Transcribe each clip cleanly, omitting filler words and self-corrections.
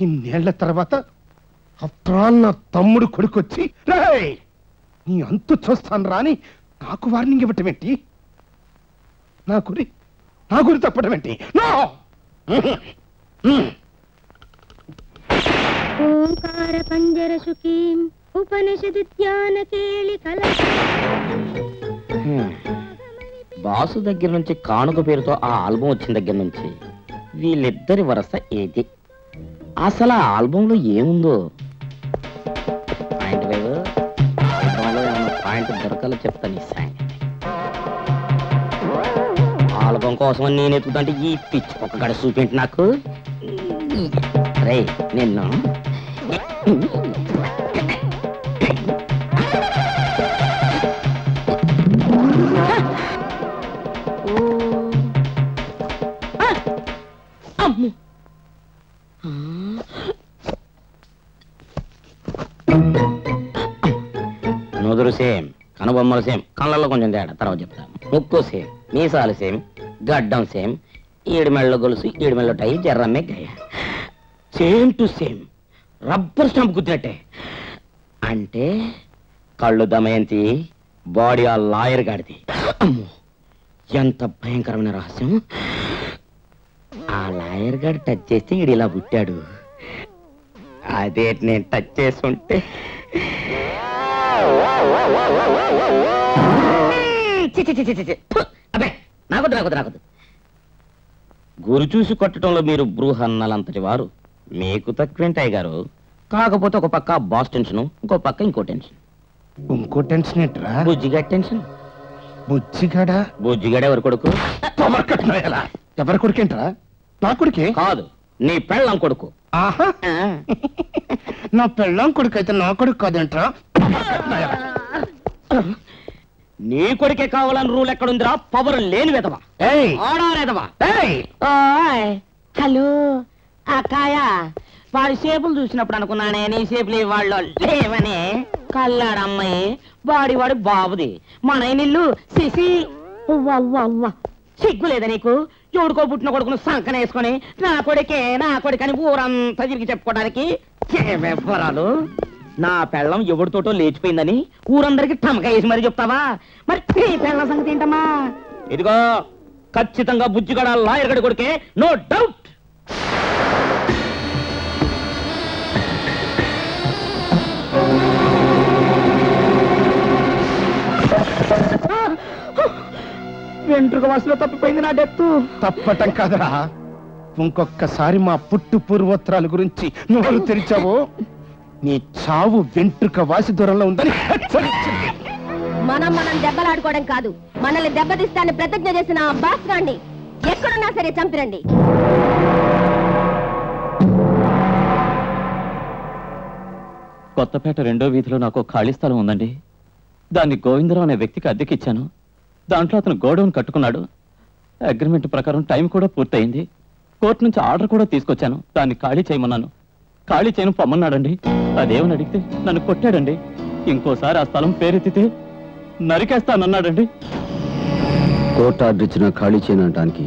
ఇన్నేళ్ల తర్వాత అప్రాల్ నా తమ్ముడు కొడుకొచ్చి నీ అంతు చూస్తాను రాని నాకు వార్నింగ్ ఇవ్వటం ఏంటి? నా గురి తప్పడం ఏంటి? ఓంకార పంజర సుఖీం ఉపనిషదు ధ్యాన కేళి కల. బాసు దగ్గర నుంచి కానుక పేరుతో ఆ ఆల్బం వచ్చిన దగ్గర నుంచి వీళ్ళిద్దరి వరస ఏది? అసలు ఆ ఆల్బంలో ఏముందో? పాయింట్ ఆల్బంలో ఏమన్నా పాయింట్ దొరకాలో చెప్తాను. ఈ సంగతి ఆల్బం కోసం నేను ఎత్తుకుంటే ఈ పిచ్చి ఒక్క గడ చూపింటి నాకు. రే నిన్ను నుదురు సేమ్, కనుబొమ్మలు సేమ్, కళ్ళల్లో కొంచెం తేడా తర్వాత చెప్తాను. ముక్కు సేమ్, మీసాలు సేమ్, గడ్డం సేమ్, ఈడిమెళ్ళలో గొలుసు, ఈడిమెళ్ళలో టై, జర్రమ్మే గయ same to same, rubber stamp గుద్దినట్టే. అంటే కళ్ళు దమయంతి, బాడీ ఆ లాయర్ గాడిది. అమ్మో ఎంత భయంకరమైన రహస్యం! ఆ లాయర్ గాడు టచ్ చేస్తే ఈడు ఇలా పుట్టాడు. అదే నేను టచ్ చేస్తుంటే అబ్బే నాకొద్దు. గురి చూసి కొట్టడంలో మీరు బృహన్నలంతటి వారు, మీకు తక్కువేంటాయి గారు. కాకపోతే ఒక పక్క బాస్ టెన్షన్, ఇంకో పక్క ఇంకో టెన్షన్. ఇంకో టెన్షన్ ఏంట్రా? బుజ్జిగాడి టెన్షన్. బుజ్జిగాడ ఎవరి కొడుకు? ఎవరి కొడుకేంట్రా? నా కొడుకే కాదు, నీ పెళ్ళం కొడుకు. ఆహా, నా పెళ్ళం కొడుకు అయితే నా కొడుకు కాదేంట్రా? నీ కొడుకే కావాలని రూల్ ఎక్కడుందిరా? పవర్ లేని వెదవా, ఆడారేదవా. హలో అక్కాయ, వాడి షేపులు చూసినప్పుడు అనుకున్నానే నీ షేపులు వాళ్ళు లేవనే. కల్లాడమ్మాయి వాడి బాబుది, మన ఇల్లు సిసి. సిగ్గు లేదా నీకు? ఎవడుకో పుట్టిన కొడుకును సంకన వేసుకొని నా కొడుకని ఊరంతా తిరిగి చెప్పుకోవడానికి వివరాలు. నా పెళ్ళం ఎవరితోటో లేచిపోయిందని ఊరందరికి టమక వేసి మరి చెప్తావా? మరి నీ పెళ్ళం సంగతి ఏంటమ్మా? ఇదిగో ఖచ్చితంగా బుజ్జిగడ లాయర్ గడి కొడుకే, నో డౌట్. వెంట్రుక వాసులో తప్పిపోయింది నా డెత్తు. తప్పటం కాదురా, ఇంకొక్కసారి మా పుట్టు పూర్వోత్తరాల గురించి నువ్వు తెరిచావో నీ చావు వెంట్రుక వాసి దూరంలో ఉందని హెచ్చరించింది. మనం దెబ్బలాడుకోవడం కాదు, మనల్ని దెబ్బతీస్తాన్ని ప్రతిజ్ఞ చేసిన ఆ బాస్ గాండి ఎక్కడున్నా సరే చంపిరండి. కొత్తపేట 2వ వీధిలో నాకు ఖాళీ స్థలం ఉందండి. దాన్ని గోవిందరావు అనే వ్యక్తికి అద్దెకిచ్చాను. దాంట్లో అతను గోడౌన్ కట్టుకున్నాడు. అగ్రిమెంట్ ప్రకారం టైం కూడా పూర్తయింది. కోర్టు నుంచి ఆర్డర్ కూడా తీసుకొచ్చాను. దాన్ని ఖాళీ చేయమన్నాను. ఖాళీ చేయను పొమ్మన్నాడండి. అదేమని అడిగితే నన్ను కొట్టాడండి. ఇంకోసారి ఆ స్థలం పేరెత్తితే నరికేస్తానన్నాడండి. కోర్టు ఆర్డర్ ఇచ్చిన ఖాళీ చేయనడానికి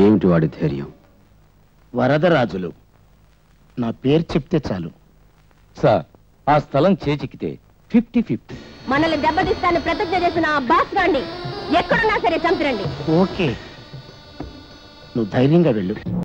ఏమిటి వాడి ధైర్యం? వరదరాజులు నా పేరు చెప్తే చాలు సార్. ఆ స్థలం చేజిక్కితే 50-50. మనల్ని దెబ్బతీస్తాన్ని ప్రతిజ్ఞ చేసిన ఆ బాస్ గాండి ఎక్కడున్నా సరే చంపిరండి. ఓకే, నువ్వు ధైర్యంగా వెళ్ళు.